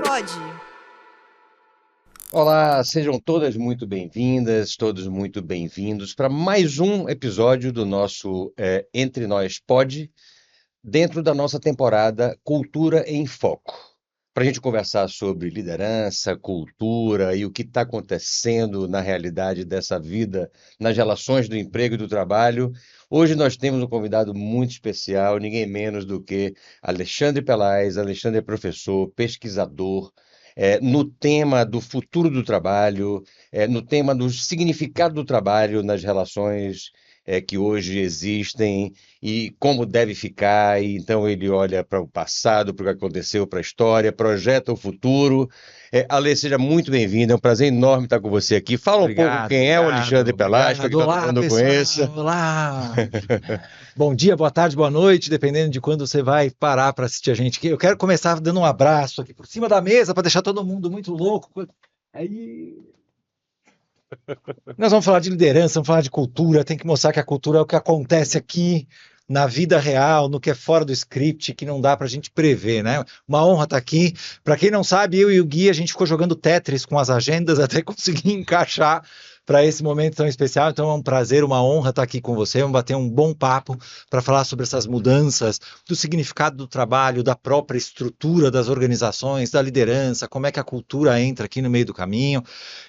Pode. Olá, sejam todas muito bem-vindas, todos muito bem-vindos para mais um episódio do nosso Entre Nós Pod, dentro da nossa temporada Cultura em Foco. Para a gente conversar sobre liderança, cultura e o que está acontecendo na realidade dessa vida, nas relações do emprego e do trabalho, hoje nós temos um convidado muito especial, ninguém menos do que Alexandre Pelais. Alexandre é professor, pesquisador, no tema do futuro do trabalho, no tema do significado do trabalho nas relações que hoje existem e como deve ficar. E então ele olha para o passado, para o que aconteceu, para a história, projeta o futuro. Ale, seja muito bem-vindo, é um prazer enorme estar com você aqui. Fala um pouco Obrigado, quem é o Alexandre Pelais, para que todo Olá, mundo conheça. pessoal. Olá. Bom dia, boa tarde, boa noite, dependendo de quando você vai parar para assistir a gente aqui. Eu quero começar dando um abraço aqui por cima da mesa para deixar todo mundo muito louco. Aí nós vamos falar de liderança, vamos falar de cultura, tem que mostrar que a cultura é o que acontece aqui na vida real, no que é fora do script, que não dá para a gente prever, né? Uma honra estar aqui. Para quem não sabe, eu e o Gui, a gente ficou jogando Tetris com as agendas até conseguir encaixar para esse momento tão especial. Então é um prazer, uma honra estar aqui com você. Vamos bater um bom papo para falar sobre essas mudanças, do significado do trabalho, da própria estrutura das organizações, da liderança, como é que a cultura entra aqui no meio do caminho.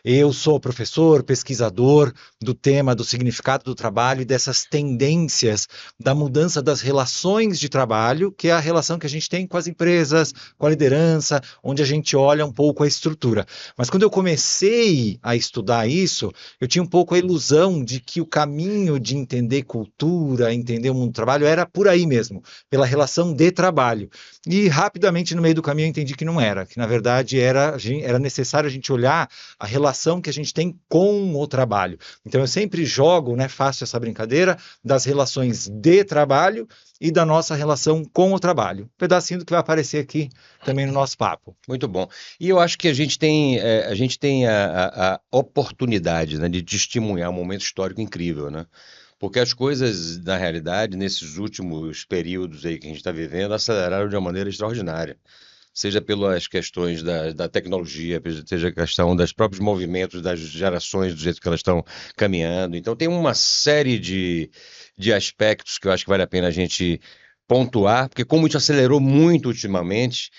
Eu sou professor, pesquisador do tema do significado do trabalho e dessas tendências da mudança das relações de trabalho, que é a relação que a gente tem com as empresas, com a liderança, onde a gente olha um pouco a estrutura. Mas quando eu comecei a estudar isso, eu tinha um pouco a ilusão de que o caminho de entender cultura, entender o mundo do trabalho, era por aí mesmo, pela relação de trabalho. E rapidamente no meio do caminho eu entendi que não era, que na verdade era necessário a gente olhar a relação que a gente tem com o trabalho. Então eu sempre jogo, né, faço essa brincadeira das relações de trabalho e da nossa relação com o trabalho. Um pedacinho do que vai aparecer aqui também no nosso papo. Muito bom. E eu acho que a gente tem a oportunidade, né, de testemunhar um momento histórico incrível, né? Porque as coisas, na realidade, nesses últimos períodos aí que a gente está vivendo, aceleraram de uma maneira extraordinária. Seja pelas questões da tecnologia, seja a questão dos próprios movimentos das gerações, do jeito que elas estão caminhando. Então, tem uma série de aspectos que eu acho que vale a pena a gente pontuar, porque como isso acelerou muito ultimamente,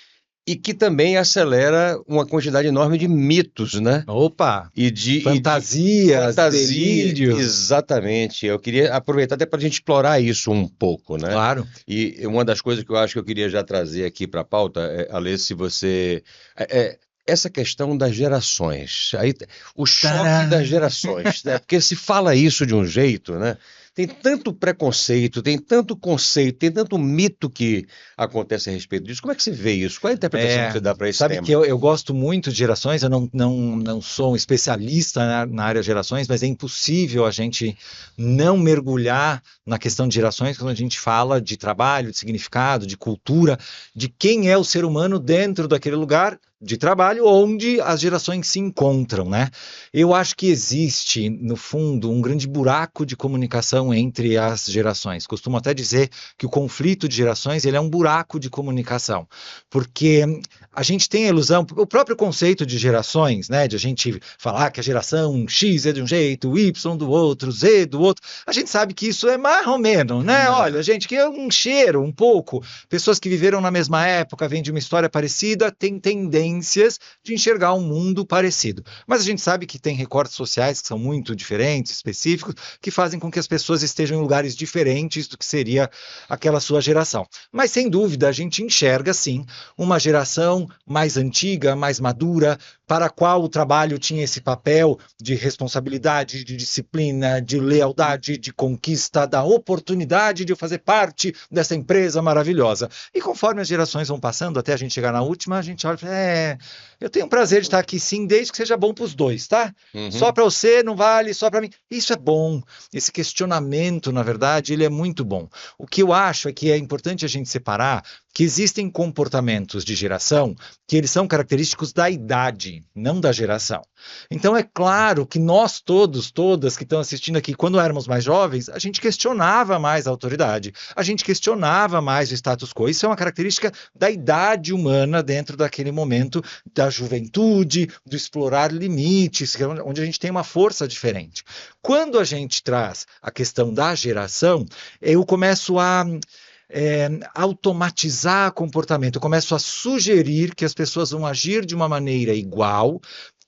e que também acelera uma quantidade enorme de mitos, né? Opa! E de Fantasias, delírios. Exatamente. Eu queria aproveitar até para a gente explorar isso um pouco, né? Claro. E uma das coisas que eu acho que eu queria já trazer aqui para a pauta, Ale, se você... essa questão das gerações, aí, o choque das gerações, né? Porque se fala isso de um jeito, né? Tem tanto preconceito, tem tanto conceito, tem tanto mito que acontece a respeito disso. Como é que você vê isso? Qual é a interpretação que você dá para esse Sabe tema? que eu gosto muito de gerações, eu não sou um especialista na área de gerações, mas é impossível a gente não mergulhar na questão de gerações quando a gente fala de trabalho, de significado, de cultura, de quem é o ser humano dentro daquele lugar de trabalho onde as gerações se encontram, né? Eu acho que existe, no fundo, um grande buraco de comunicação entre as gerações. Costumo até dizer que o conflito de gerações ele é um buraco de comunicação, porque a gente tem a ilusão, o próprio conceito de gerações, né? De a gente falar que a geração X é de um jeito, Y do outro, Z do outro, a gente sabe que isso é mais ou menos, né? Olha, gente, que é um cheiro, um pouco. Pessoas que viveram na mesma época, vêm de uma história parecida, têm tendências de enxergar um mundo parecido. Mas a gente sabe que tem recortes sociais que são muito diferentes, específicos, que fazem com que as pessoas estejam em lugares diferentes do que seria aquela sua geração. Mas, sem dúvida, a gente enxerga, sim, uma geração mais antiga, mais madura, para a qual o trabalho tinha esse papel de responsabilidade, de disciplina, de lealdade, de conquista, da oportunidade de fazer parte dessa empresa maravilhosa. E conforme as gerações vão passando, até a gente chegar na última, a gente olha e fala, eu tenho o prazer de estar aqui sim, desde que seja bom para os dois, tá? Uhum. Só para você não vale, só para mim. Isso é bom. Esse questionamento, na verdade, ele é muito bom. O que eu acho é que é importante a gente separar que existem comportamentos de geração que eles são característicos da idade, não da geração. Então é claro que nós todos, todas que estão assistindo aqui, quando éramos mais jovens, a gente questionava mais a autoridade, a gente questionava mais o status quo. Isso é uma característica da idade humana dentro daquele momento da juventude, do explorar limites, onde a gente tem uma força diferente. Quando a gente traz a questão da geração, eu começo a automatizar comportamento, eu começo a sugerir que as pessoas vão agir de uma maneira igual,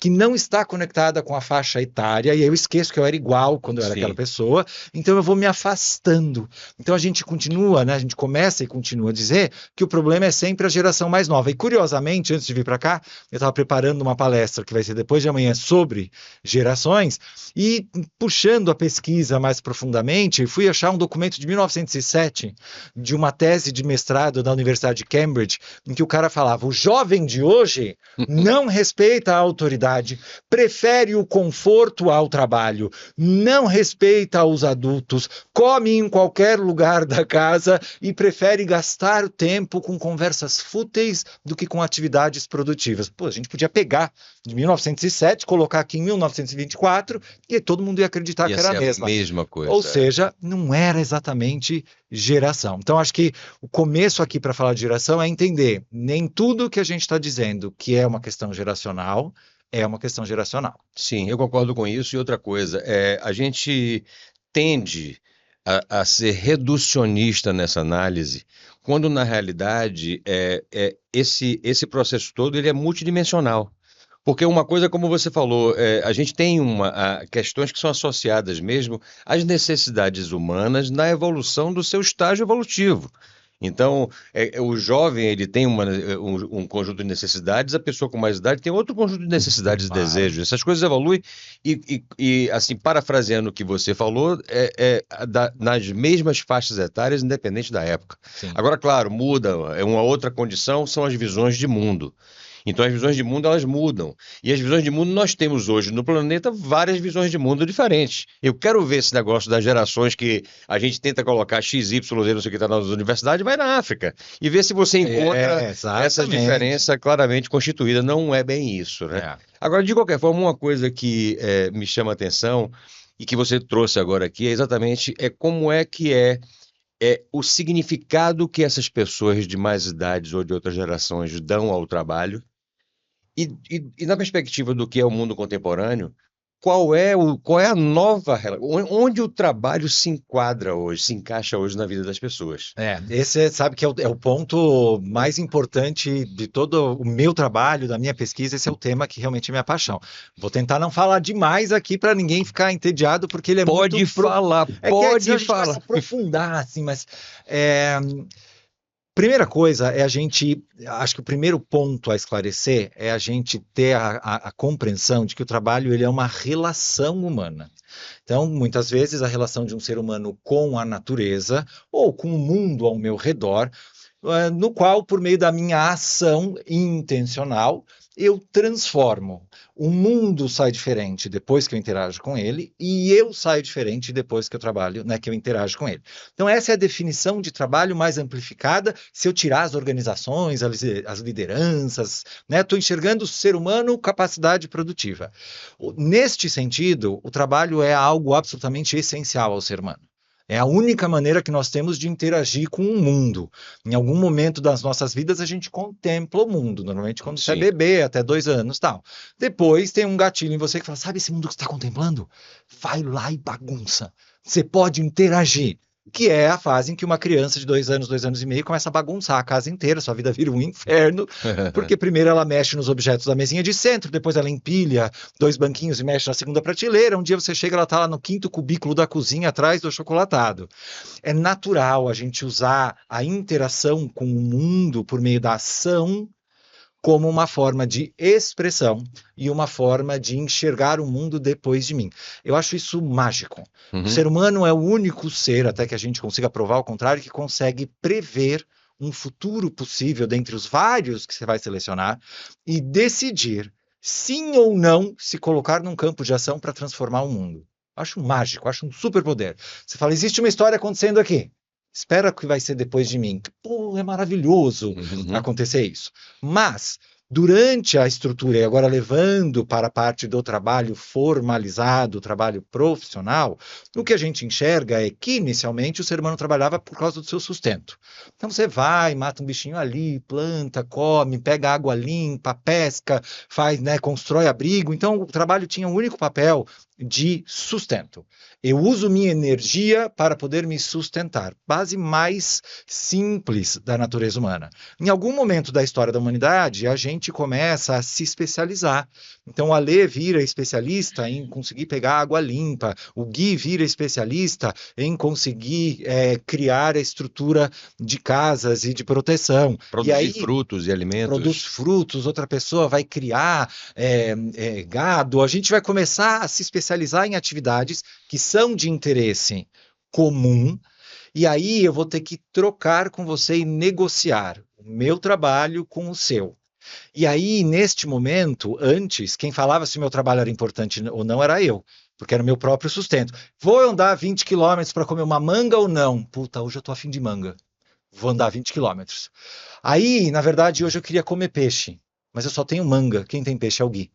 que não está conectada com a faixa etária, e eu esqueço que eu era igual quando eu era aquela pessoa, então eu vou me afastando. Então a gente continua, né? A gente começa e continua a dizer que o problema é sempre a geração mais nova. E curiosamente, antes de vir para cá, eu estava preparando uma palestra que vai ser depois de amanhã sobre gerações, e puxando a pesquisa mais profundamente, fui achar um documento de 1907, de uma tese de mestrado da Universidade de Cambridge, em que o cara falava: o jovem de hoje não respeita a autoridade, prefere o conforto ao trabalho, não respeita os adultos, come em qualquer lugar da casa e prefere gastar o tempo com conversas fúteis do que com atividades produtivas. Pô, a gente podia pegar de 1907, colocar aqui em 1924 e todo mundo ia acreditar que era a mesma coisa. Ou seja, não era exatamente geração. Então, acho que o começo aqui para falar de geração é entender nem tudo que a gente está dizendo que é uma questão geracional é uma questão geracional. Sim, eu concordo com isso. E outra coisa, a gente tende a ser reducionista nessa análise, quando na realidade esse processo todo ele é multidimensional. Porque uma coisa, como você falou, a gente tem questões que são associadas mesmo às necessidades humanas na evolução do seu estágio evolutivo. Então, o jovem ele tem um conjunto de necessidades, a pessoa com mais idade tem outro conjunto de necessidades e desejos. Essas coisas evoluem e, assim, parafraseando o que você falou, nas mesmas faixas etárias, independente da época. Sim. Agora, claro, muda. Uma outra condição são as visões de mundo. Então as visões de mundo elas mudam. E as visões de mundo nós temos hoje no planeta várias visões de mundo diferentes. Eu quero ver esse negócio das gerações que a gente tenta colocar X, Y, Z, não sei o que está nas universidades, vai na África e ver se você encontra essa diferença claramente constituída. Não é bem isso, né? Agora, de qualquer forma, uma coisa que me chama a atenção e que você trouxe agora aqui é exatamente como é que é o significado que essas pessoas de mais idades ou de outras gerações dão ao trabalho. E na perspectiva do que é o mundo contemporâneo, qual é a nova relação, onde o trabalho se enquadra hoje, se encaixa hoje na vida das pessoas? Esse sabe que é o ponto mais importante de todo o meu trabalho, da minha pesquisa, esse é o tema que realmente é minha paixão. Vou tentar não falar demais aqui para ninguém ficar entediado, porque ele é pode muito... falar, pode falar. Vai se aprofundar, assim, mas... Primeira coisa acho que o primeiro ponto a esclarecer é a gente ter a compreensão de que o trabalho ele é uma relação humana. Então, muitas vezes, a relação de um ser humano com a natureza ou com o mundo ao meu redor, no qual, por meio da minha ação intencional, eu transformo. O mundo sai diferente depois que eu interajo com ele e eu saio diferente depois que eu trabalho, né, que eu interajo com ele. Então essa é a definição de trabalho mais amplificada. Se eu tirar as organizações, as lideranças, né, estou enxergando o ser humano, capacidade produtiva. Neste sentido, o trabalho é algo absolutamente essencial ao ser humano. É a única maneira que nós temos de interagir com o mundo. Em algum momento das nossas vidas, a gente contempla o mundo. Normalmente, quando você é bebê, até 2 anos e tal. Depois, tem um gatilho em você que fala, sabe esse mundo que você está contemplando? Vai lá e bagunça. Você pode interagir. Que é a fase em que uma criança de 2 anos, 2 anos e meio começa a bagunçar a casa inteira, sua vida vira um inferno, porque primeiro ela mexe nos objetos da mesinha de centro, depois ela empilha 2 banquinhos e mexe na segunda prateleira, um dia você chega, ela está lá no 5º cubículo da cozinha, atrás do achocolatado. É natural a gente usar a interação com o mundo por meio da ação como uma forma de expressão e uma forma de enxergar o mundo depois de mim. Eu acho isso mágico. O ser humano é o único ser, até que a gente consiga provar o contrário, que consegue prever um futuro possível dentre os vários que você vai selecionar e decidir, sim ou não, se colocar num campo de ação para transformar o mundo. Acho mágico, acho um superpoder. Você fala, existe uma história acontecendo aqui. Espera o que vai ser depois de mim. Pô, é maravilhoso acontecer isso. Mas, durante a estrutura, e agora levando para a parte do trabalho formalizado, o trabalho profissional, o que a gente enxerga é que, inicialmente, o ser humano trabalhava por causa do seu sustento. Então, você vai, mata um bichinho ali, planta, come, pega água limpa, pesca, faz, né, constrói abrigo. Então, o trabalho tinha um único papel de sustento. Eu uso minha energia para poder me sustentar. Base mais simples da natureza humana. Em algum momento da história da humanidade, a gente começa a se especializar. Então, o Alê vira especialista em conseguir pegar água limpa, o Gui vira especialista em conseguir criar a estrutura de casas e de proteção. Produzir E aí, frutos e alimentos. produz frutos, outra pessoa vai criar gado, a gente vai começar a se especializar em atividades que são de interesse comum, e aí eu vou ter que trocar com você e negociar o meu trabalho com o seu. E aí, neste momento, antes, quem falava se o meu trabalho era importante ou não era eu, porque era o meu próprio sustento. Vou andar 20 quilômetros para comer uma manga ou não? Puta, hoje eu tô afim de manga. Vou andar 20 quilômetros. Aí, na verdade, hoje eu queria comer peixe, mas eu só tenho manga. Quem tem peixe é o Gui.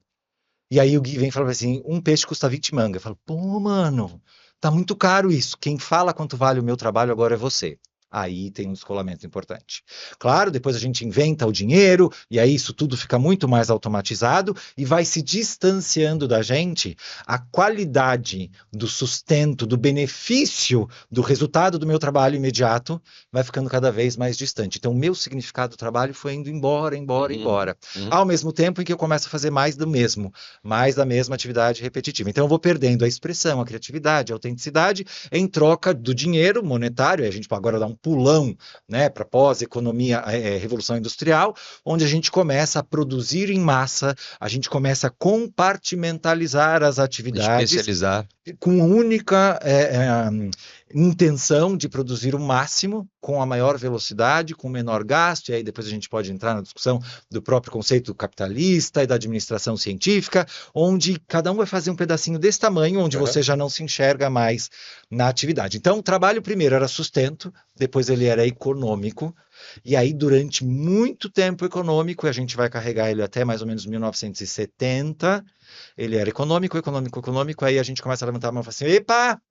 E aí o Gui vem e fala assim, um peixe custa 20 manga. Eu falo, pô, mano, tá muito caro isso. Quem fala quanto vale o meu trabalho agora é você. Aí tem um descolamento importante. Claro, depois a gente inventa o dinheiro, e aí isso tudo fica muito mais automatizado e vai se distanciando da gente a qualidade do sustento, do benefício, do resultado do meu trabalho imediato, vai ficando cada vez mais distante. Então, o meu significado do trabalho foi indo embora, embora. Ao mesmo tempo em que eu começo a fazer mais do mesmo, mais da mesma atividade repetitiva. Então, eu vou perdendo a expressão, a criatividade, a autenticidade, em troca do dinheiro monetário. A gente pode agora dar um pulão, né, para pós-economia, revolução industrial, onde a gente começa a produzir em massa, a gente começa a compartimentalizar as atividades, especializar, com a única intenção de produzir o máximo, com a maior velocidade, com o menor gasto, e aí depois a gente pode entrar na discussão do próprio conceito capitalista e da administração científica, onde cada um vai fazer um pedacinho desse tamanho, onde você já não se enxerga mais na atividade. Então, o trabalho primeiro era sustento, depois ele era econômico, e aí durante muito tempo econômico, a gente vai carregar ele até mais ou menos 1970, ele era econômico, aí a gente começa a levantar a mão e fala assim, epa,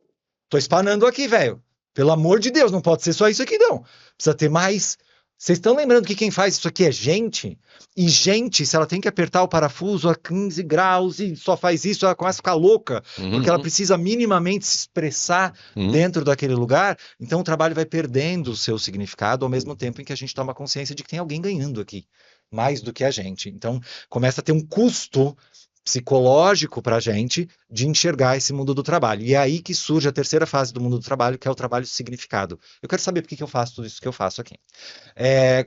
tô espanando aqui, velho. Pelo amor de Deus, não pode ser só isso aqui, não. Precisa ter mais. Vocês estão lembrando que quem faz isso aqui é gente? E gente, se ela tem que apertar o parafuso a 15 graus e só faz isso, ela começa a ficar louca, porque ela precisa minimamente se expressar dentro daquele lugar. Então o trabalho vai perdendo o seu significado ao mesmo tempo em que a gente toma consciência de que tem alguém ganhando aqui, mais do que a gente. Então começa a ter um custo psicológico para a gente de enxergar esse mundo do trabalho. E é aí que surge a terceira fase do mundo do trabalho, que é o trabalho significado. Eu quero saber por que eu faço tudo isso que eu faço aqui.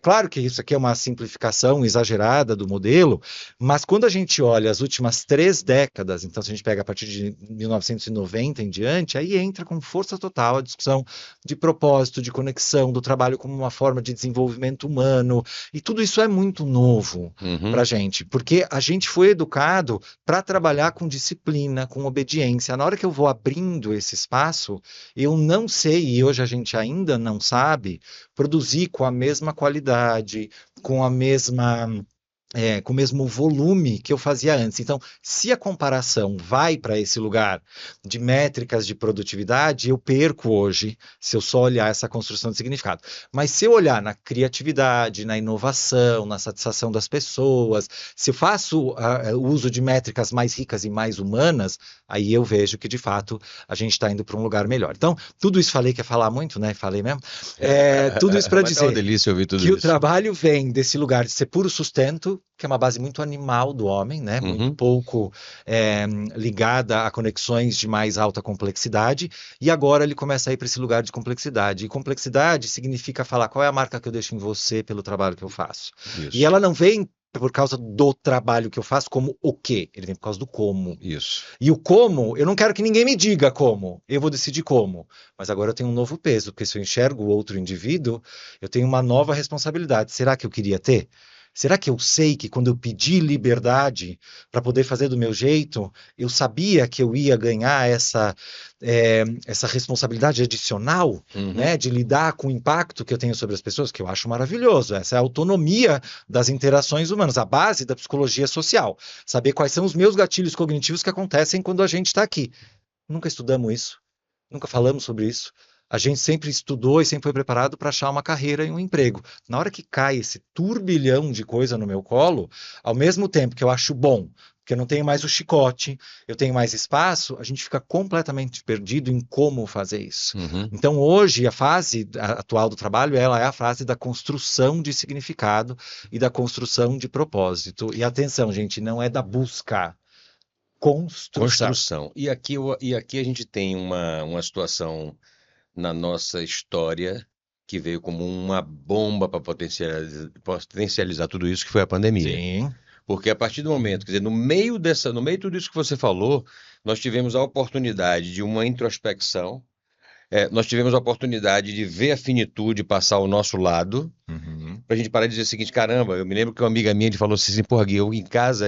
Claro que isso aqui é uma simplificação exagerada do modelo, mas quando a gente olha as últimas 3 décadas, então se a gente pega a partir de 1990 em diante, aí entra com força total a discussão de propósito, de conexão, do trabalho como uma forma de desenvolvimento humano, e tudo isso é muito novo para a gente, porque a gente foi educado para trabalhar com disciplina, com obediência. Na hora que eu vou abrindo esse espaço, eu não sei, e hoje a gente ainda não sabe, produzir com a mesma qualidade, com a mesma... com o mesmo volume que eu fazia antes. Então, se a comparação vai para esse lugar de métricas de produtividade, eu perco hoje, se eu só olhar essa construção de significado. Mas se eu olhar na criatividade, na inovação, na satisfação das pessoas, se eu faço o uso de métricas mais ricas e mais humanas, aí eu vejo que, de fato, a gente está indo para um lugar melhor. Então, tudo isso falei que ia falar muito, né? Falei mesmo. Tudo isso para dizer uma delícia ouvir tudo que isso. o trabalho vem desse lugar de ser puro sustento, que é uma base muito animal do homem, né? Muito pouco ligada a conexões de mais alta complexidade, e agora ele começa a ir para esse lugar de complexidade. E complexidade significa falar qual é a marca que eu deixo em você pelo trabalho que eu faço. Isso. E ela não vem por causa do trabalho que eu faço como o quê? Ele vem por causa do como. Isso. E o como, eu não quero que ninguém me diga como, eu vou decidir como. Mas agora eu tenho um novo peso, porque se eu enxergo o outro indivíduo, eu tenho uma nova responsabilidade. Será que eu queria ter? Será que eu sei que quando eu pedi liberdade para poder fazer do meu jeito, eu sabia que eu ia ganhar essa responsabilidade adicional, Uhum. né, de lidar com o impacto que eu tenho sobre as pessoas, que eu acho maravilhoso. Essa é a autonomia das interações humanas, a base da psicologia social. Saber quais são os meus gatilhos cognitivos que acontecem quando a gente está aqui. Nunca estudamos isso, nunca falamos sobre isso. A gente sempre estudou e sempre foi preparado para achar uma carreira e um emprego. Na hora que cai esse turbilhão de coisa no meu colo, ao mesmo tempo que eu acho bom, porque eu não tenho mais o chicote, eu tenho mais espaço, a gente fica completamente perdido em como fazer isso. Uhum. Então, hoje, a fase atual do trabalho, ela é a fase da construção de significado e da construção de propósito. E atenção, gente, não é da busca, construção. Construção. E aqui a gente tem uma situação na nossa história que veio como uma bomba para potencializar tudo isso, que foi a pandemia. Sim. Porque a partir do momento, quer dizer, no meio de tudo isso que você falou, nós tivemos a oportunidade de uma introspecção, nós tivemos a oportunidade de ver a finitude passar ao nosso lado, Uhum. para a gente parar de dizer o seguinte, caramba, eu me lembro que uma amiga minha falou assim, porra, Gui, eu em casa,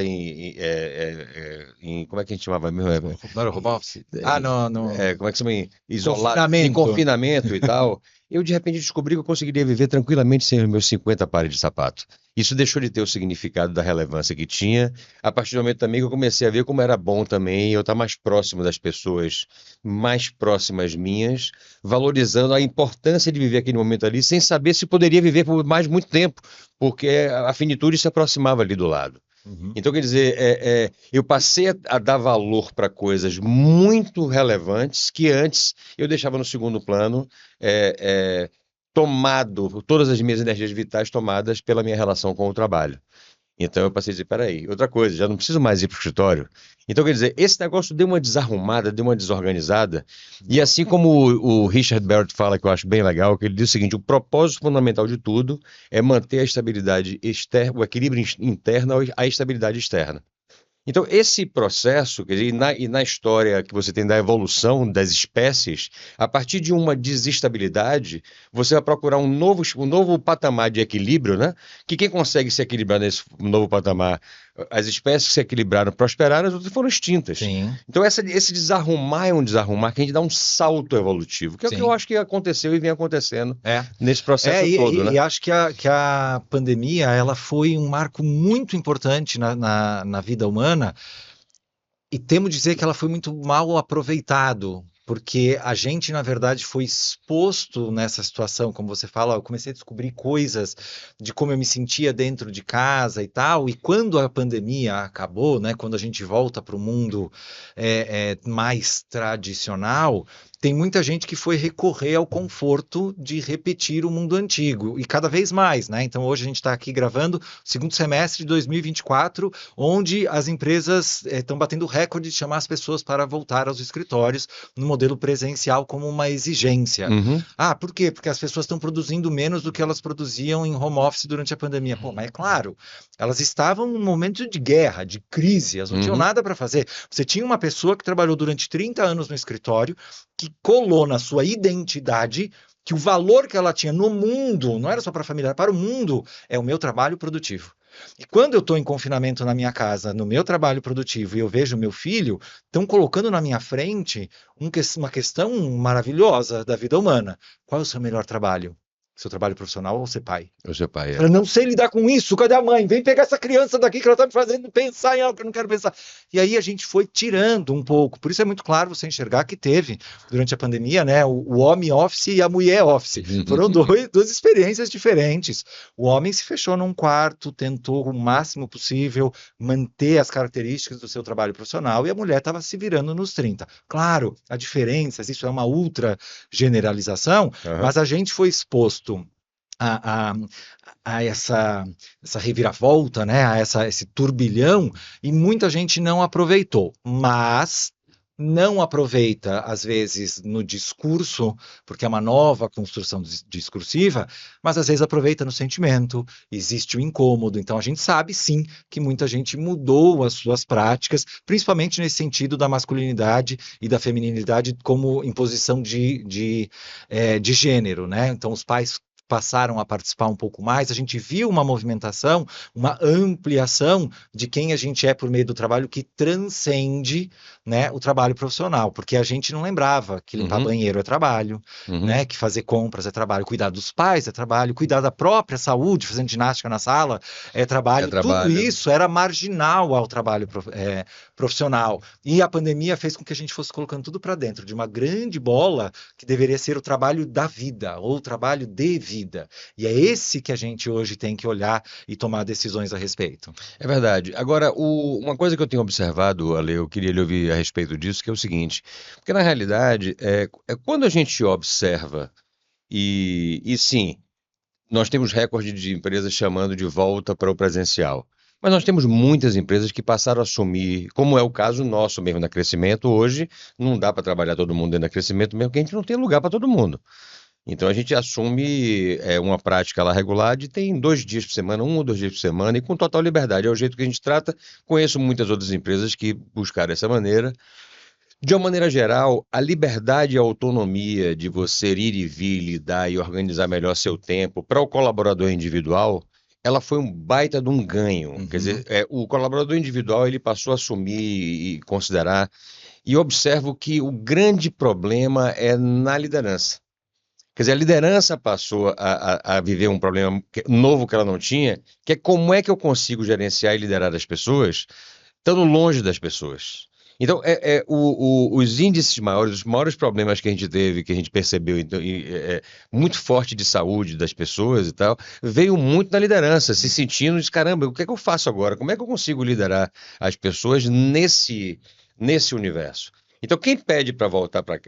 como é que a gente chamava mesmo? Não era home office? Ah, no Como é que se chama? Isolado, em confinamento. confinamento e tal. Eu, de repente, descobri que eu conseguiria viver tranquilamente sem os meus 50 pares de sapato. Isso deixou de ter o significado da relevância que tinha, a partir do momento também que eu comecei a ver como era bom também eu estar mais próximo das pessoas mais próximas minhas, valorizando a importância de viver aquele momento ali, sem saber se poderia viver por mais muito tempo, porque a finitude se aproximava ali do lado. Uhum. Então, quer dizer, eu passei a dar valor para coisas muito relevantes que antes eu deixava no segundo plano, tomado, todas as minhas energias vitais tomadas pela minha relação com o trabalho. Então eu passei a dizer, peraí, outra coisa, já não preciso mais ir para o escritório. Então, quer dizer, esse negócio deu uma desarrumada, deu uma desorganizada, e assim como o Richard Barrett fala, que eu acho bem legal, que ele diz o seguinte, o propósito fundamental de tudo é manter a estabilidade externa, o equilíbrio interno à estabilidade externa. Então, esse processo, quer dizer, e na história que você tem da evolução das espécies, a partir de uma desestabilidade, você vai procurar um novo patamar de equilíbrio, né? Que quem consegue se equilibrar nesse novo patamar, as espécies que se equilibraram, prosperaram, as outras foram extintas. Sim, Então, esse desarrumar é um desarrumar que a gente dá um salto evolutivo, que é o que eu sim. acho que aconteceu e vem acontecendo É. nesse processo E, todo, e- né? e acho que a pandemia ela foi um marco muito importante na vida humana, e temo dizer que ela foi muito mal aproveitado, porque a gente, na verdade, foi exposto nessa situação, como você fala, eu comecei a descobrir coisas de como eu me sentia dentro de casa e tal, e quando a pandemia acabou, né, quando a gente volta para o mundo mais tradicional, tem muita gente que foi recorrer ao conforto de repetir o mundo antigo, e cada vez mais, né? Então hoje a gente está aqui gravando o segundo semestre de 2024, onde as empresas estão batendo recorde de chamar as pessoas para voltar aos escritórios no modelo presencial como uma exigência. Uhum, Ah, por quê? Porque as pessoas estão produzindo menos do que elas produziam em home office durante a pandemia. Pô, mas é claro, elas estavam num momento de guerra, de crise, elas não tinham uhum. nada para fazer. Você tinha uma pessoa que trabalhou durante 30 anos no escritório, que colou na sua identidade que o valor que ela tinha no mundo, não era só para a família, era para o mundo, é o meu trabalho produtivo. E quando eu estou em confinamento na minha casa, no meu trabalho produtivo, e eu vejo meu filho, estão colocando na minha frente uma questão maravilhosa da vida humana. Qual é o seu melhor trabalho? Seu trabalho profissional ou ser pai? O seu pai é. Eu não sei lidar com isso, cadê a mãe? Vem pegar essa criança daqui que ela está me fazendo pensar em algo que eu não quero pensar. E aí a gente foi tirando um pouco. Por isso é muito claro você enxergar que teve, durante a pandemia, né, o homem office e a mulher office. Foram duas experiências diferentes. O homem se fechou num quarto, tentou o máximo possível manter as características do seu trabalho profissional, e a mulher estava se virando nos 30. Claro, há diferenças, isso é uma ultra generalização, Aham. mas a gente foi exposto a, a, a essa reviravolta, né, esse turbilhão, e muita gente não aproveitou, mas não aproveita, às vezes, no discurso, porque é uma nova construção discursiva, mas às vezes aproveita no sentimento, existe o incômodo. Então a gente sabe, sim, que muita gente mudou as suas práticas, principalmente nesse sentido da masculinidade e da feminilidade como imposição de gênero, né? Então os pais passaram a participar um pouco mais, a gente viu uma movimentação, uma ampliação de quem a gente é por meio do trabalho que transcende, né, o trabalho profissional, porque a gente não lembrava que limpar banheiro é trabalho, né, que fazer compras é trabalho, cuidar dos pais é trabalho, cuidar da própria saúde, fazendo ginástica na sala é trabalho. Tudo isso era marginal ao trabalho profissional. E a pandemia fez com que a gente fosse colocando tudo para dentro de uma grande bola que deveria ser o trabalho da vida, ou o trabalho de vida. E é esse que a gente hoje tem que olhar e tomar decisões a respeito. É verdade. Agora, uma coisa que eu tenho observado, Ale, eu queria lhe ouvir a respeito disso, que é o seguinte, porque na realidade, quando a gente observa, e sim, nós temos recorde de empresas chamando de volta para o presencial. Mas nós temos muitas empresas que passaram a assumir, como é o caso nosso mesmo na Crescimento, hoje não dá para trabalhar todo mundo dentro da Crescimento, mesmo que a gente não tem lugar para todo mundo. Então a gente assume uma prática lá regular de tem 2 dias por semana, 1 ou 2 dias por semana, e com total liberdade. É o jeito que a gente trata. Conheço muitas outras empresas que buscaram essa maneira. De uma maneira geral, a liberdade e a autonomia de você ir e vir, lidar e organizar melhor seu tempo para o colaborador individual, ela foi um baita de um ganho. Quer dizer, o colaborador individual ele passou a assumir e considerar, e observo que o grande problema é na liderança. Quer dizer, a liderança passou a viver um problema novo que ela não tinha, que é como é que eu consigo gerenciar e liderar as pessoas estando longe das pessoas. Então, os índices maiores, os maiores problemas que a gente teve, que a gente percebeu então, muito forte de saúde das pessoas e tal, veio muito na liderança, se sentindo, caramba, o que é que eu faço agora? Como é que eu consigo liderar as pessoas nesse universo? Então, quem pede para voltar para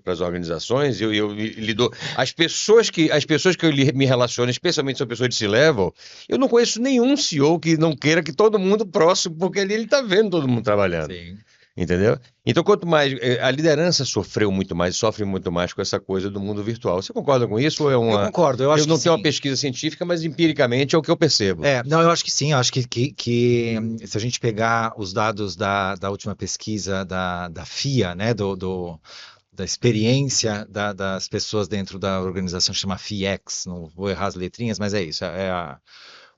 as organizações, eu lhe dou. As pessoas que eu me relaciono, especialmente são pessoas de C-level, eu não conheço nenhum CEO que não queira que todo mundo próximo, porque ali ele está vendo todo mundo trabalhando. Sim. Entendeu? Então, quanto mais. A liderança sofreu muito mais, sofre muito mais com essa coisa do mundo virtual. Você concorda com isso? Ou é uma. Eu concordo, eu acho Eu não que tenho sim. uma pesquisa científica, mas empiricamente é o que eu percebo. Não, eu acho que sim, eu acho que se a gente pegar os dados da última pesquisa da FIA, né, da experiência das pessoas dentro da organização que chama FIEX, não vou errar as letrinhas, mas é isso,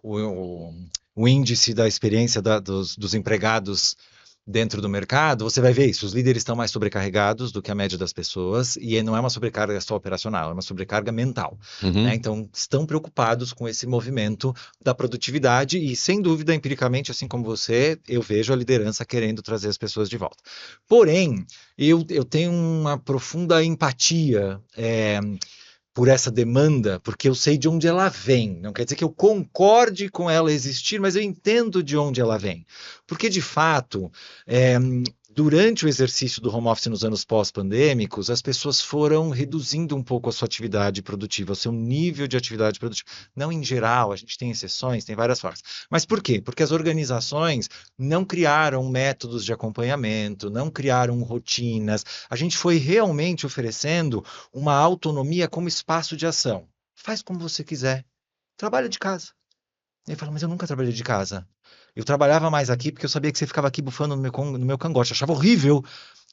o índice da experiência dos empregados dentro do mercado, você vai ver isso, os líderes estão mais sobrecarregados do que a média das pessoas, e não é uma sobrecarga só operacional, é uma sobrecarga mental, né? Então, estão preocupados com esse movimento da produtividade e, sem dúvida, empiricamente, assim como você, eu vejo a liderança querendo trazer as pessoas de volta. Porém, eu tenho uma profunda empatia por essa demanda, porque eu sei de onde ela vem. Não quer dizer que eu concorde com ela existir, mas eu entendo de onde ela vem. Porque, de fato, durante o exercício do home office nos anos pós-pandêmicos, as pessoas foram reduzindo um pouco a sua atividade produtiva, o seu nível de atividade produtiva. Não em geral, a gente tem exceções, tem várias formas. Mas por quê? Porque as organizações não criaram métodos de acompanhamento, não criaram rotinas. A gente foi realmente oferecendo uma autonomia como espaço de ação. Faz como você quiser. Trabalha de casa. Ele fala, mas eu nunca trabalhei de casa. Eu trabalhava mais aqui porque eu sabia que você ficava aqui bufando no meu cangote. Eu achava horrível,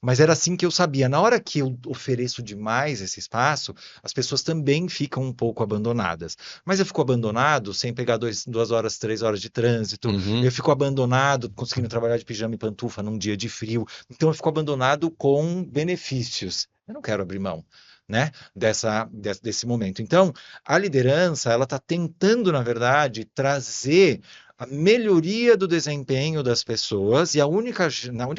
mas era assim que eu sabia. Na hora que eu ofereço demais esse espaço, as pessoas também ficam um pouco abandonadas. Mas eu fico abandonado sem pegar 2 horas, 3 horas de trânsito. Eu fico abandonado conseguindo trabalhar de pijama e pantufa num dia de frio. Então eu fico abandonado com benefícios. Eu não quero abrir mão, né, desse momento. Então, a liderança, ela está tentando, na verdade, trazer a melhoria do desempenho das pessoas, e a única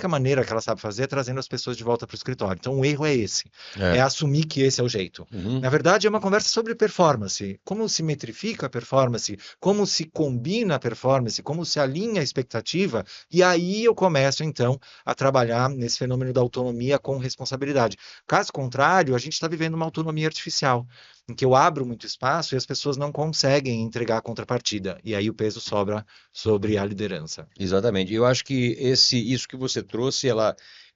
maneira que ela sabe fazer é trazendo as pessoas de volta para o escritório. Então, o erro é esse, é assumir que esse é o jeito. Na verdade, é uma conversa sobre performance, como se metrifica a performance, como se combina a performance, como se alinha a expectativa, e aí eu começo, então, a trabalhar nesse fenômeno da autonomia com responsabilidade. Caso contrário, a gente está vivendo uma autonomia artificial, em que eu abro muito espaço e as pessoas não conseguem entregar a contrapartida. E aí o peso sobra sobre a liderança. Exatamente. Eu acho que isso que você trouxe,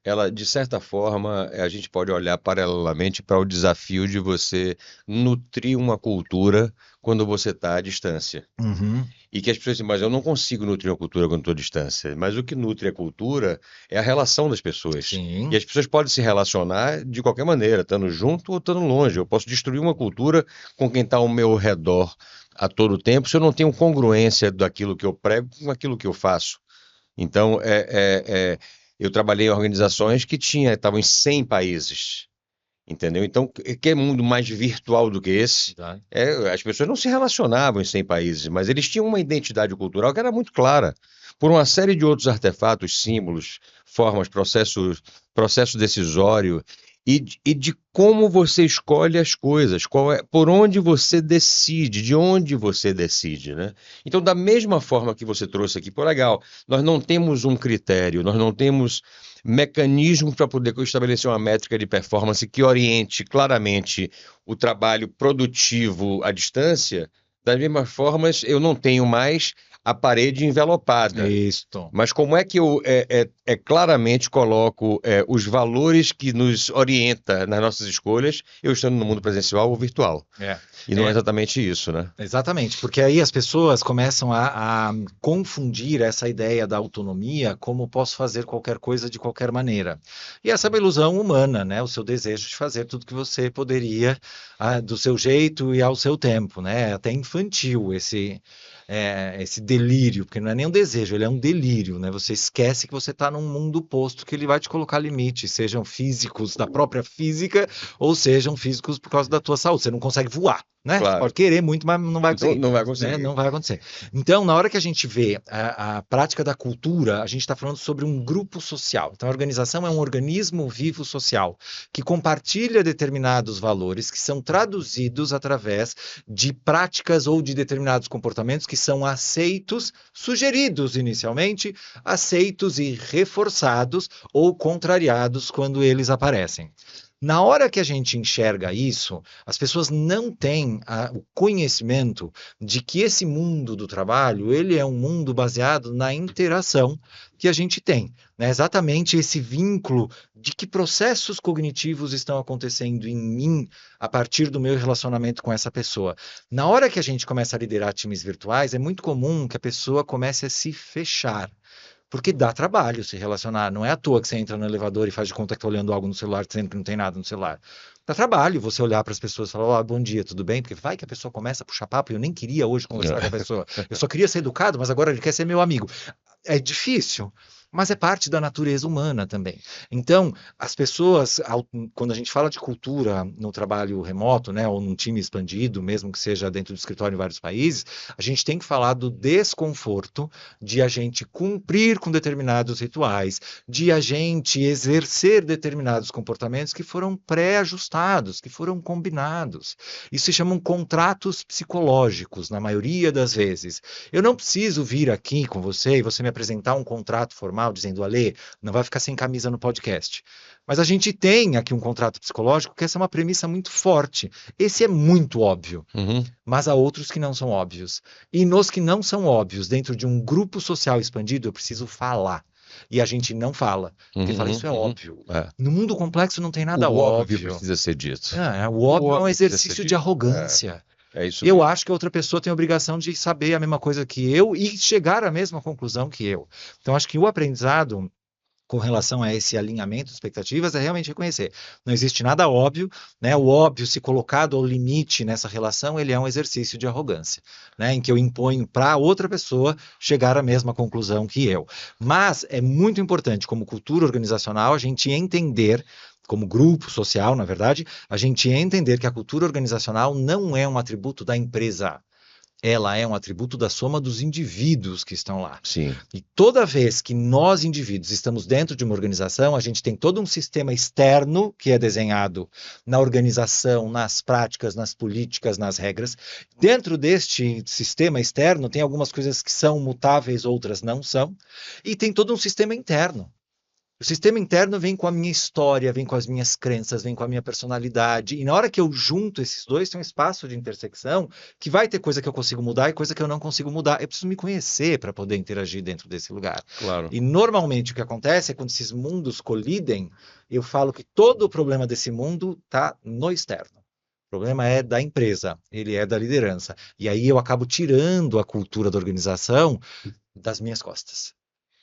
ela, de certa forma, a gente pode olhar paralelamente para o desafio de você nutrir uma cultura quando você está à distância. Uhum. E que as pessoas dizem, mas eu não consigo nutrir uma cultura quando estou à distância. Mas o que nutre a cultura é a relação das pessoas. E Sim, as pessoas podem se relacionar de qualquer maneira, estando junto ou estando longe. Eu posso destruir uma cultura com quem está ao meu redor a todo tempo se eu não tenho congruência daquilo que eu prego com aquilo que eu faço. Então, eu trabalhei em organizações que estavam em 100 países. Entendeu? Então, que é mundo mais virtual do que esse? tá. As pessoas não se relacionavam em 100 países, mas eles tinham uma identidade cultural que era muito clara, por uma série de outros artefatos, símbolos, formas, processo decisório e de como você escolhe as coisas, por onde você decide, de onde você decide, né? Então, da mesma forma que você trouxe aqui, pô, legal, nós não temos um critério, nós não temos mecanismos para poder estabelecer uma métrica de performance que oriente claramente o trabalho produtivo à distância. Das mesmas formas, eu não tenho mais a parede envelopada. Isso. Mas como é que eu claramente coloco os valores que nos orienta nas nossas escolhas, eu estando no mundo presencial ou virtual? É. E não é exatamente isso, né? Exatamente, porque aí as pessoas começam a confundir essa ideia da autonomia como posso fazer qualquer coisa de qualquer maneira. E essa é uma ilusão humana, né? O seu desejo de fazer tudo que você poderia, do seu jeito e ao seu tempo, né? É até infantil esse delírio, porque não é nem um desejo, ele é um delírio, né? Você esquece que você está num mundo posto que ele vai te colocar limites, sejam físicos da própria física ou sejam físicos por causa da tua saúde. Você não consegue voar, né? Você Claro. pode querer muito, mas não vai Não, conseguir, não vai né? conseguir. Não vai acontecer. Então, na hora que a gente vê a prática da cultura, a gente está falando sobre um grupo social. Então, a organização é um organismo vivo social que compartilha determinados valores que são traduzidos através de práticas ou de determinados comportamentos que são aceitos, sugeridos inicialmente, aceitos e reforçados ou contrariados quando eles aparecem. Na hora que a gente enxerga isso, as pessoas não têm o conhecimento de que esse mundo do trabalho, ele é um mundo baseado na interação que a gente tem, né? Exatamente esse vínculo de que processos cognitivos estão acontecendo em mim a partir do meu relacionamento com essa pessoa. Na hora que a gente começa a liderar times virtuais, é muito comum que a pessoa comece a se fechar. Porque dá trabalho se relacionar. Não é à toa que você entra no elevador e faz de conta que está olhando algo no celular, dizendo que não tem nada no celular. Dá trabalho você olhar para as pessoas e falar, bom dia, tudo bem? Porque vai que a pessoa começa a puxar papo e eu nem queria hoje conversar com a pessoa. Eu só queria ser educado, mas agora ele quer ser meu amigo. É difícil, mas é parte da natureza humana também. Então, as pessoas, quando a gente fala de cultura no trabalho remoto, né, ou num time expandido, mesmo que seja dentro do escritório em vários países, a gente tem que falar do desconforto de a gente cumprir com determinados rituais, de a gente exercer determinados comportamentos que foram pré-ajustados, que foram combinados. Isso se chamam contratos psicológicos, na maioria das vezes. Eu não preciso vir aqui com você e você me apresentar um contrato formal dizendo, Alê, não vai ficar sem camisa no podcast. Mas a gente tem aqui um contrato psicológico que essa é uma premissa muito forte. Esse é muito óbvio, mas há outros que não são óbvios. E nos que não são óbvios, dentro de um grupo social expandido, eu preciso falar. E a gente não fala, porque fala, isso é óbvio. No mundo complexo não tem nada O óbvio óbvio. precisa ser dito. O óbvio é um precisa ser exercício de dito. arrogância. É isso Eu mesmo. acho que a outra pessoa tem a obrigação de saber a mesma coisa que eu e chegar à mesma conclusão que eu. Então, acho que o aprendizado com relação a esse alinhamento de expectativas é realmente reconhecer. Não existe nada óbvio, né? O óbvio, se colocado ao limite nessa relação, ele é um exercício de arrogância, né? Em que eu imponho para outra pessoa chegar à mesma conclusão que eu. Mas é muito importante, como cultura organizacional, a gente entender, como grupo social, na verdade, a gente entender que a cultura organizacional não é um atributo da empresa. Ela é um atributo da soma dos indivíduos que estão lá. Sim. E toda vez que nós, indivíduos, estamos dentro de uma organização, a gente tem todo um sistema externo que é desenhado na organização, nas práticas, nas políticas, nas regras. Dentro deste sistema externo, tem algumas coisas que são mutáveis, outras não são. E tem todo um sistema interno. O sistema interno vem com a minha história, vem com as minhas crenças, vem com a minha personalidade. E na hora que eu junto esses dois, tem um espaço de intersecção que vai ter coisa que eu consigo mudar e coisa que eu não consigo mudar. Eu preciso me conhecer para poder interagir dentro desse lugar. Claro. E normalmente o que acontece é quando esses mundos colidem, eu falo que todo o problema desse mundo está no externo. O problema é da empresa, ele é da liderança. E aí eu acabo tirando a cultura da organização das minhas costas.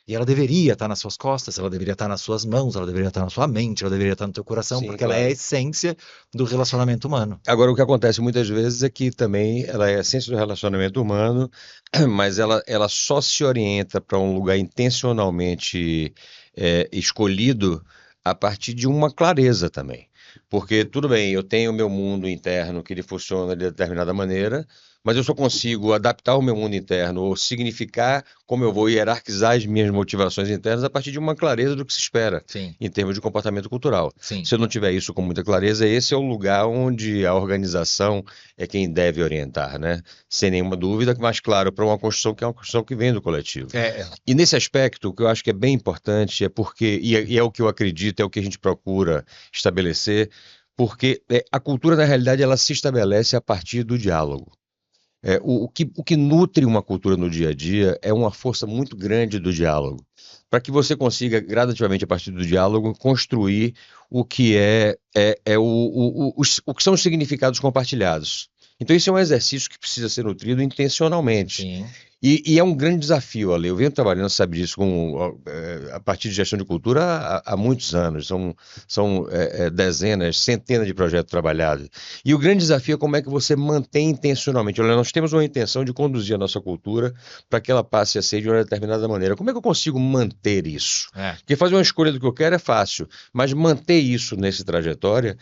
E ela deveria estar nas suas costas, ela deveria estar nas suas mãos, ela deveria estar na sua mente, ela deveria estar no teu coração, Sim, porque claro. ela é a essência do relacionamento humano. Agora, o que acontece muitas vezes é que também ela é a essência do relacionamento humano, mas ela só se orienta para um lugar intencionalmente escolhido a partir de uma clareza também. Porque, tudo bem, eu tenho o meu mundo interno que ele funciona de determinada maneira, mas eu só consigo adaptar o meu mundo interno ou significar como eu vou hierarquizar as minhas motivações internas a partir de uma clareza do que se espera Sim, em termos de comportamento cultural. sim. Se eu não tiver isso com muita clareza, esse é o lugar onde a organização é quem deve orientar, né? Sem nenhuma dúvida, mas claro, para uma construção que é uma construção que vem do coletivo. E nesse aspecto, o que eu acho que é bem importante é porque, e é o que eu acredito, é o que a gente procura estabelecer, porque a cultura, na realidade, ela se estabelece a partir do diálogo. O que nutre uma cultura no dia a dia é uma força muito grande do diálogo, para que você consiga, gradativamente, a partir do diálogo, construir o que o que são os significados compartilhados. Então, isso é um exercício que precisa ser nutrido intencionalmente. Sim. E é um grande desafio, Ale. Eu venho trabalhando, sabe disso, a partir de gestão de cultura há muitos anos. São dezenas, centenas de projetos trabalhados. E o grande desafio é como é que você mantém intencionalmente. Olha, nós temos uma intenção de conduzir a nossa cultura para que ela passe a ser de uma determinada maneira. Como é que eu consigo manter isso? Porque fazer uma escolha do que eu quero é fácil, mas manter isso nessa trajetória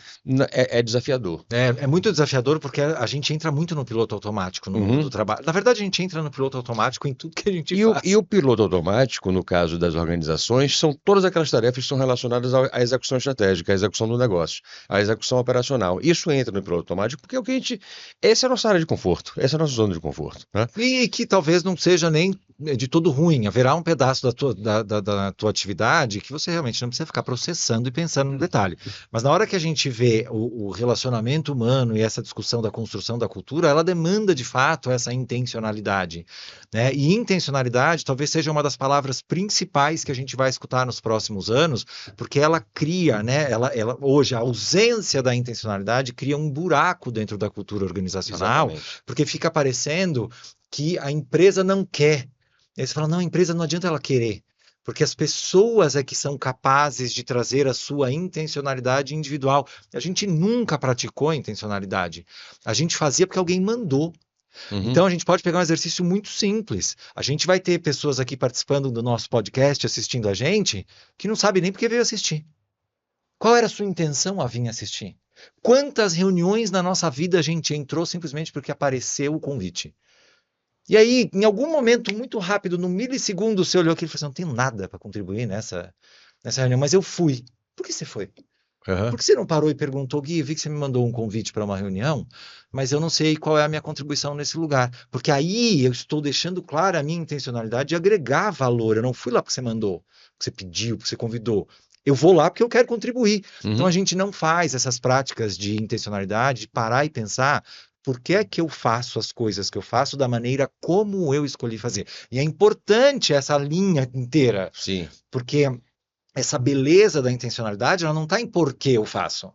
é desafiador. É muito desafiador porque a gente entra muito no piloto automático no mundo do trabalho. Na verdade, a gente entra no piloto automático em tudo que a gente faz. E o piloto automático, no caso das organizações, são todas aquelas tarefas que são relacionadas à execução estratégica, à execução do negócio, à execução operacional. Isso entra no piloto automático porque é o que essa é a nossa área de conforto, essa é a nossa zona de conforto, né? E que talvez não seja nem de todo ruim. Haverá um pedaço da tua atividade que você realmente não precisa ficar processando e pensando no detalhe. Mas na hora que a gente vê o relacionamento humano e essa discussão da construção da cultura, ela demanda de fato essa intencionalidade, né? E intencionalidade talvez seja uma das palavras principais que a gente vai escutar nos próximos anos, porque ela cria, né? Hoje, a ausência da intencionalidade cria um buraco dentro da cultura organizacional. Exatamente. Porque fica parecendo que a empresa não quer. Aí você fala, não, a empresa não adianta ela querer, porque as pessoas é que são capazes de trazer a sua intencionalidade individual. A gente nunca praticou a intencionalidade. A gente fazia porque alguém mandou. Então a gente pode pegar um exercício muito simples. A gente vai ter pessoas aqui participando do nosso podcast, assistindo a gente, que não sabe nem por que veio assistir. Qual era a sua intenção a vir assistir? Quantas reuniões na nossa vida a gente entrou simplesmente porque apareceu o convite? E aí, em algum momento muito rápido, no milissegundo, você olhou aquilo e falou assim, não tenho nada para contribuir nessa reunião, mas eu fui. Por que você foi? Por que você não parou e perguntou, Gui, eu vi que você me mandou um convite para uma reunião, mas eu não sei qual é a minha contribuição nesse lugar. Porque aí eu estou deixando clara a minha intencionalidade de agregar valor. Eu não fui lá porque você mandou, porque você pediu, porque você convidou. Eu vou lá porque eu quero contribuir. Então a gente não faz essas práticas de intencionalidade, de parar e pensar por que é que eu faço as coisas que eu faço da maneira como eu escolhi fazer. E é importante essa linha inteira. Sim. Porque essa beleza da intencionalidade, ela não está em por que eu faço.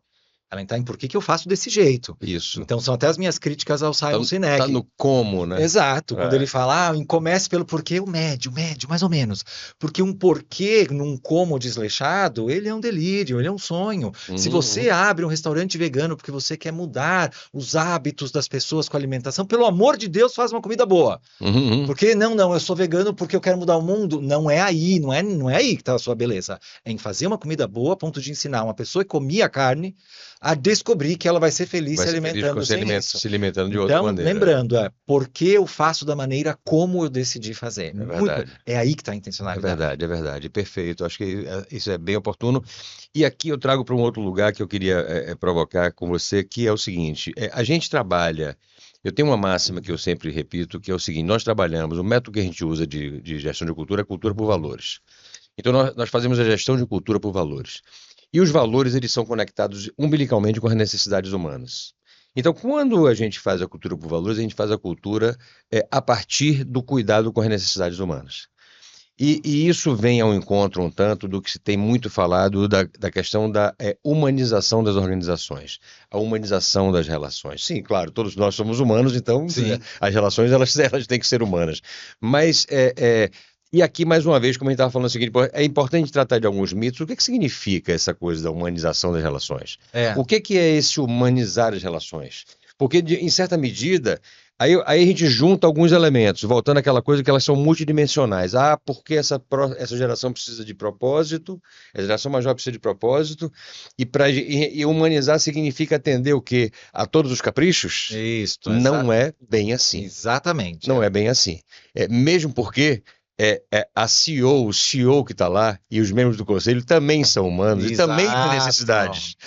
Ela está em por que eu faço desse jeito. Isso. Então, são até as minhas críticas ao Simon Sinek. Está no como, né? Exato. Quando ele fala, comece pelo porquê, o médio, mais ou menos. Porque um porquê num como desleixado, ele é um delírio, ele é um sonho. Se você abre um restaurante vegano porque você quer mudar os hábitos das pessoas com a alimentação, pelo amor de Deus, faz uma comida boa. Porque, não, eu sou vegano porque eu quero mudar o mundo. Não é aí, não é aí que está a sua beleza. É em fazer uma comida boa a ponto de ensinar uma pessoa que comia carne a descobrir que ela vai ser feliz se alimentando se alimentando de outra maneira. Então, lembrando, porque eu faço da maneira como eu decidi fazer. É aí que está a intencionalidade. É verdade. Perfeito. Acho que isso é bem oportuno. E aqui eu trago para um outro lugar que eu queria provocar com você, que é o seguinte, a gente trabalha... Eu tenho uma máxima que eu sempre repito, que é o seguinte, nós trabalhamos, o método que a gente usa de gestão de cultura é cultura por valores. Então, nós fazemos a gestão de cultura por valores. E os valores, eles são conectados umbilicalmente com as necessidades humanas. Então, quando a gente faz a cultura por valores, a gente faz a cultura a partir do cuidado com as necessidades humanas. E isso vem ao encontro um tanto do que se tem muito falado da questão da humanização das organizações, a humanização das relações. Sim, claro, todos nós somos humanos, então as relações elas têm que ser humanas. Mas, e aqui, mais uma vez, como a gente estava falando o seguinte, é importante tratar de alguns mitos. O que significa essa coisa da humanização das relações? O que é esse humanizar as relações? Porque, em certa medida, aí a gente junta alguns elementos, voltando àquela coisa que elas são multidimensionais. Porque essa geração precisa de propósito, a geração mais jovem precisa de propósito, e humanizar significa atender o quê? A todos os caprichos? Isso. Não é bem assim. Exatamente. Não é bem assim. Mesmo porque a CEO, o CEO que está lá, e os membros do conselho também são humanos, e também têm necessidades.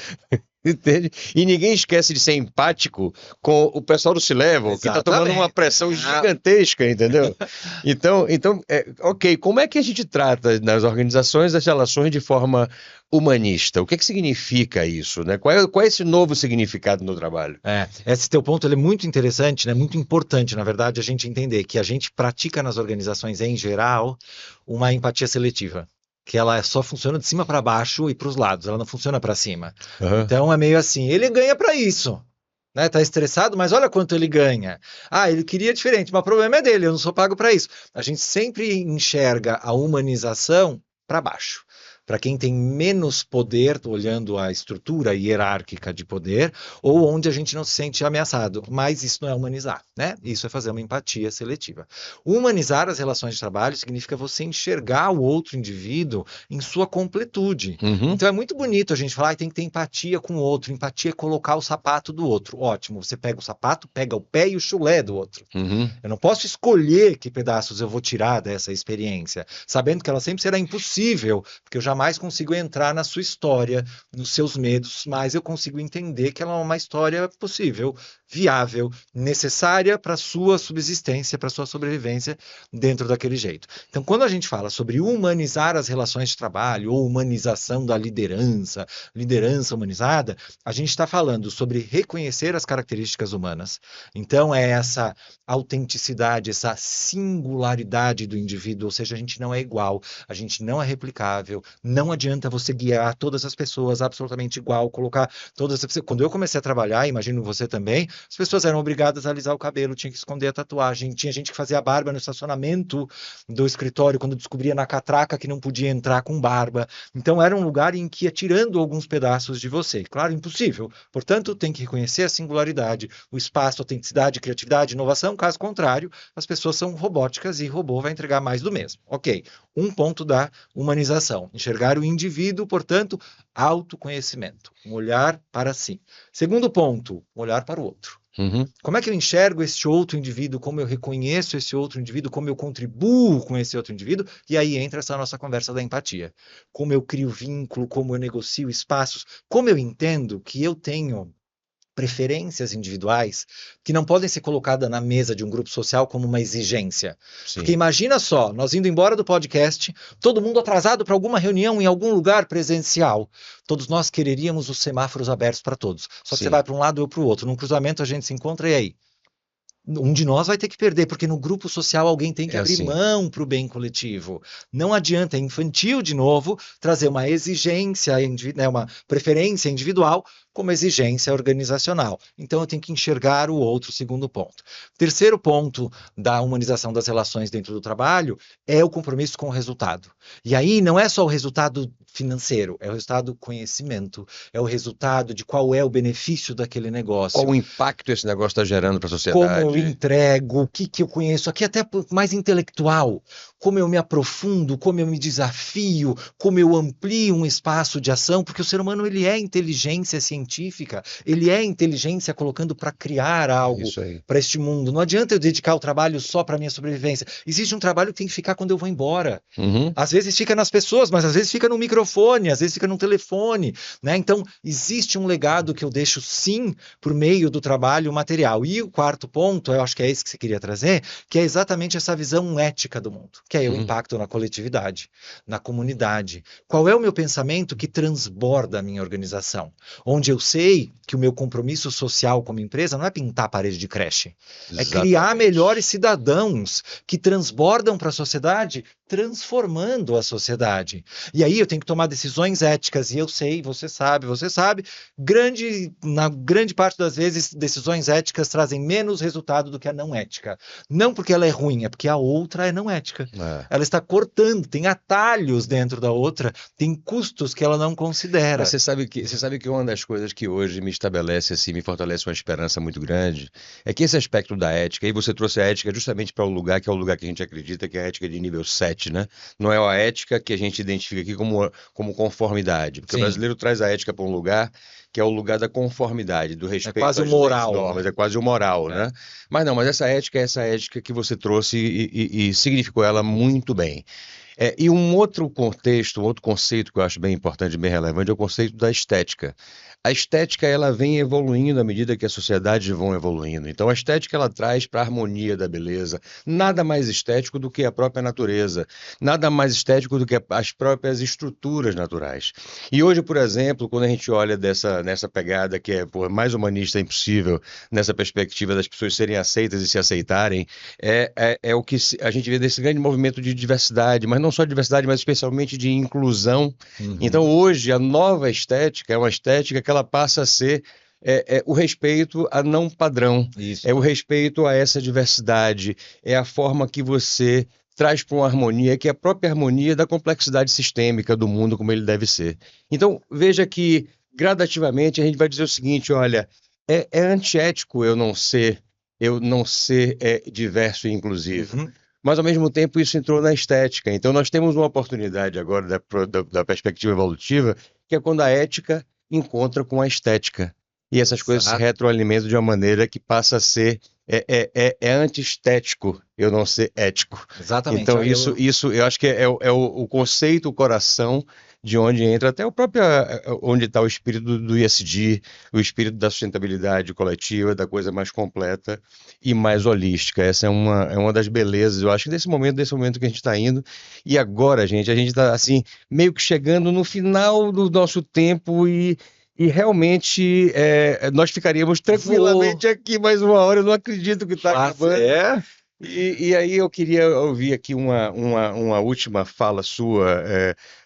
Entende? E ninguém esquece de ser empático com o pessoal do C-Level, que está tomando uma pressão gigantesca, entendeu? Então, ok, como é que a gente trata nas organizações as relações de forma humanista? O que significa isso, né? Qual é esse novo significado no trabalho? Esse teu ponto ele é muito interessante, né? Muito importante, na verdade, a gente entender que a gente pratica nas organizações, em geral, uma empatia seletiva. Que ela só funciona de cima para baixo e para os lados, ela não funciona para cima. Então é meio assim, ele ganha para isso, né? Tá estressado, mas olha quanto ele ganha. Ele queria diferente, mas o problema é dele, eu não sou pago para isso. A gente sempre enxerga a humanização para baixo. Para quem tem menos poder, olhando a estrutura hierárquica de poder, ou onde a gente não se sente ameaçado. Mas isso não é humanizar, né? Isso é fazer uma empatia seletiva. Humanizar as relações de trabalho significa você enxergar o outro indivíduo em sua completude. Então é muito bonito a gente falar que tem que ter empatia com o outro. Empatia é colocar o sapato do outro. Ótimo, você pega o sapato, pega o pé e o chulé do outro. Eu não posso escolher que pedaços eu vou tirar dessa experiência, sabendo que ela sempre será impossível, porque eu jamais consigo entrar na sua história, nos seus medos, mas eu consigo entender que ela é uma história possível, viável, necessária para a sua subsistência, para a sua sobrevivência dentro daquele jeito. Então, quando a gente fala sobre humanizar as relações de trabalho ou humanização da liderança humanizada, a gente está falando sobre reconhecer as características humanas. Então, é essa autenticidade, essa singularidade do indivíduo, ou seja, a gente não é igual, a gente não é replicável, não adianta você guiar todas as pessoas absolutamente igual, colocar todas as pessoas. Quando eu comecei a trabalhar, imagino você também, as pessoas eram obrigadas a alisar o cabelo, tinha que esconder a tatuagem, tinha gente que fazia barba no estacionamento do escritório quando descobria na catraca que não podia entrar com barba. Então era um lugar em que ia tirando alguns pedaços de você. Claro, impossível. Portanto, tem que reconhecer a singularidade, o espaço, a autenticidade, criatividade, inovação. Caso contrário, as pessoas são robóticas e robô vai entregar mais do mesmo. Ok, um ponto da humanização. Enxergar o indivíduo, portanto, autoconhecimento, um olhar para si. Segundo ponto, um olhar para o outro. Como é que eu enxergo esse outro indivíduo, como eu reconheço esse outro indivíduo, como eu contribuo com esse outro indivíduo, e aí entra essa nossa conversa da empatia. Como eu crio vínculo, como eu negocio espaços, como eu entendo que eu tenho preferências individuais que não podem ser colocadas na mesa de um grupo social como uma exigência. Sim. Porque imagina só, nós indo embora do podcast, todo mundo atrasado para alguma reunião em algum lugar presencial. Todos nós quereríamos os semáforos abertos para todos. Só que você vai para um lado ou para o outro. Num cruzamento a gente se encontra e aí? Um de nós vai ter que perder, porque no grupo social alguém tem que abrir mão para o bem coletivo. Não adianta, é infantil de novo, trazer uma exigência, né, uma preferência individual como exigência organizacional. Então eu tenho que enxergar o outro, segundo ponto. Terceiro ponto da humanização das relações dentro do trabalho é o compromisso com o resultado. E aí não é só o resultado financeiro, é o resultado do conhecimento, é o resultado de qual é o benefício daquele negócio. Qual o impacto esse negócio está gerando para a sociedade? Como eu entrego, o que eu conheço, aqui até mais intelectual, como eu me aprofundo, como eu me desafio, como eu amplio um espaço de ação, porque o ser humano ele é inteligência científica, ele é inteligência colocando para criar algo para este mundo. Não adianta eu dedicar o trabalho só para minha sobrevivência. Existe um trabalho que tem que ficar quando eu vou embora. Às vezes fica nas pessoas, mas às vezes fica no microfone, às vezes fica no telefone, né? Então, existe um legado que eu deixo sim por meio do trabalho material. E o quarto ponto ponto, eu acho que é esse que você queria trazer, que é exatamente essa visão ética do mundo, que é o impacto na coletividade, na comunidade. Qual é o meu pensamento que transborda a minha organização? Onde eu sei que o meu compromisso social como empresa não é pintar a parede de creche, é criar melhores cidadãos que transbordam para a sociedade, transformando a sociedade. E aí eu tenho que tomar decisões éticas, e eu sei, você sabe, na grande parte das vezes, decisões éticas trazem menos resultado do que a não ética. Não porque ela é ruim, é porque a outra é não ética. Ela está cortando, tem atalhos dentro da outra, tem custos que ela não considera. Mas você sabe que uma das coisas que hoje me estabelece, assim, me fortalece uma esperança muito grande, é que esse aspecto da ética, e você trouxe a ética justamente para o lugar que é o lugar que a gente acredita que é a ética de nível 7, né? Não é a ética que a gente identifica aqui como conformidade, porque o brasileiro traz a ética para um lugar que é o lugar da conformidade, do respeito às leis, normas, é quase o moral, né? Mas essa ética é essa ética que você trouxe e significou ela muito bem. E um outro contexto, um outro conceito que eu acho bem importante e bem relevante é o conceito da estética. A estética ela vem evoluindo à medida que as sociedades vão evoluindo. Então a estética ela traz para a harmonia da beleza. Nada mais estético do que a própria natureza. Nada mais estético do que as próprias estruturas naturais. E hoje, por exemplo, quando a gente olha nessa pegada que é mais humanista impossível, nessa perspectiva das pessoas serem aceitas e se aceitarem, é o que a gente vê desse grande movimento de diversidade, mas não só de diversidade, mas especialmente de inclusão. Então hoje a nova estética é uma estética que ela passa a ser o respeito a não padrão, é o respeito a essa diversidade, é a forma que você traz para uma harmonia, que é a própria harmonia da complexidade sistêmica do mundo como ele deve ser. Então, veja que, gradativamente, a gente vai dizer o seguinte, olha, é antiético eu não ser diverso e inclusivo. Mas, ao mesmo tempo, isso entrou na estética. Então, nós temos uma oportunidade agora da perspectiva evolutiva, que é quando a ética encontra com a estética. E essas coisas se retroalimentam de uma maneira que passa a ser antiestético eu não ser ético. Exatamente. Então, isso eu acho que é o conceito, o coração de onde entra até onde está o espírito do ESG, o espírito da sustentabilidade coletiva, da coisa mais completa e mais holística. Essa é uma das belezas, eu acho, desse momento que a gente está indo. E agora, a gente está assim, meio que chegando no final do nosso tempo e realmente nós ficaríamos tranquilamente aqui mais uma hora. Eu não acredito que está acabando. E aí eu queria ouvir aqui uma última fala sua,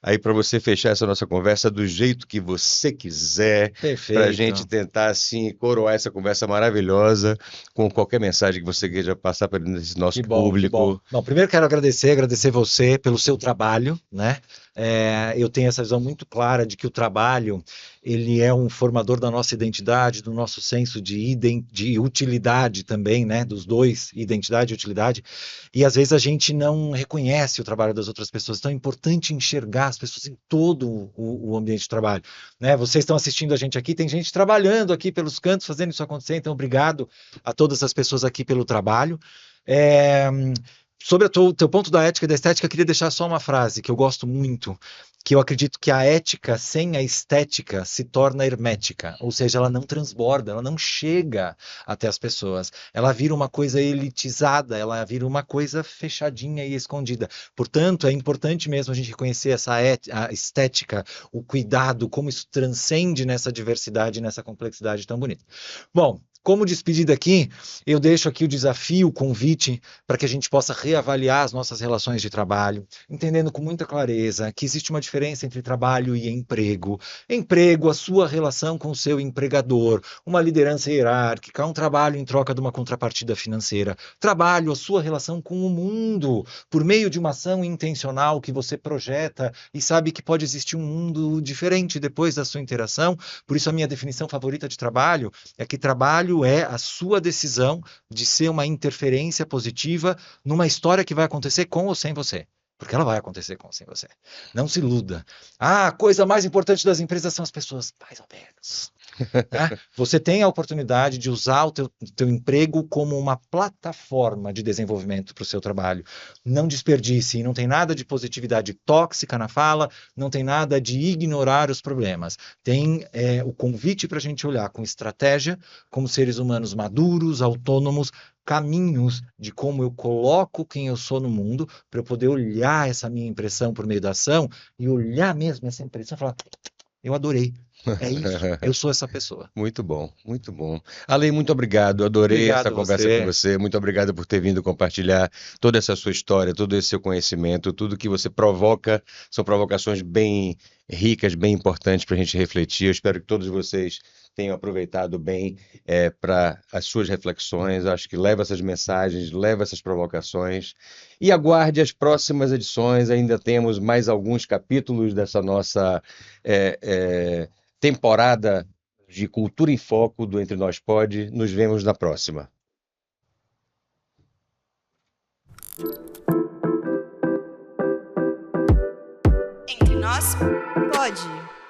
aí para você fechar essa nossa conversa do jeito que você quiser, para a gente tentar assim coroar essa conversa maravilhosa com qualquer mensagem que você queira passar para esse nosso público. Bom, primeiro quero agradecer você pelo seu trabalho, né? Eu tenho essa visão muito clara de que o trabalho ele é um formador da nossa identidade, do nosso senso de utilidade também, né? Dos dois, identidade e utilidade. E às vezes a gente não reconhece o trabalho das outras pessoas. Então é importante enxergar as pessoas em todo o ambiente de trabalho, né? Vocês estão assistindo a gente aqui, tem gente trabalhando aqui pelos cantos, fazendo isso acontecer. Então obrigado a todas as pessoas aqui pelo trabalho. Sobre o teu ponto da ética e da estética, eu queria deixar só uma frase que eu gosto muito, que eu acredito que a ética sem a estética se torna hermética, ou seja, ela não transborda, ela não chega até as pessoas, ela vira uma coisa elitizada, ela vira uma coisa fechadinha e escondida. Portanto, é importante mesmo a gente reconhecer a estética, o cuidado, como isso transcende nessa diversidade, nessa complexidade tão bonita. Bom, como despedida aqui, eu deixo aqui o desafio, o convite, para que a gente possa reavaliar as nossas relações de trabalho, entendendo com muita clareza que existe uma diferença entre trabalho e emprego. Emprego, a sua relação com o seu empregador, uma liderança hierárquica, um trabalho em troca de uma contrapartida financeira. Trabalho, a sua relação com o mundo, por meio de uma ação intencional que você projeta e sabe que pode existir um mundo diferente depois da sua interação. Por isso, a minha definição favorita de trabalho é que trabalho é a sua decisão de ser uma interferência positiva numa história que vai acontecer com ou sem você. Porque ela vai acontecer com ou sem você. Não se iluda. A coisa mais importante das empresas são as pessoas, mais ou menos. Você tem a oportunidade de usar o teu emprego como uma plataforma de desenvolvimento para o seu trabalho. Não desperdice, não tem nada de positividade tóxica na fala, não tem nada de ignorar os problemas. Tem o convite para a gente olhar com estratégia, como seres humanos maduros, autônomos, caminhos de como eu coloco quem eu sou no mundo, para eu poder olhar essa minha impressão por meio da ação e olhar mesmo essa impressão e falar: eu adorei, é isso, eu sou essa pessoa. Muito bom, muito bom. Ale, muito obrigado. Adorei essa Obrigado conversa com você. você. Muito obrigado por ter vindo compartilhar toda essa sua história, todo esse seu conhecimento, tudo que você provoca. São provocações bem ricas, bem importantes para a gente refletir. Eu espero que todos vocês tenham aproveitado bem para as suas reflexões. Acho que leva essas mensagens, leva essas provocações. E aguarde as próximas edições. Ainda temos mais alguns capítulos dessa nossa temporada de Cultura em Foco do Entre Nós Pode. Nos vemos na próxima. Entre nós, pode.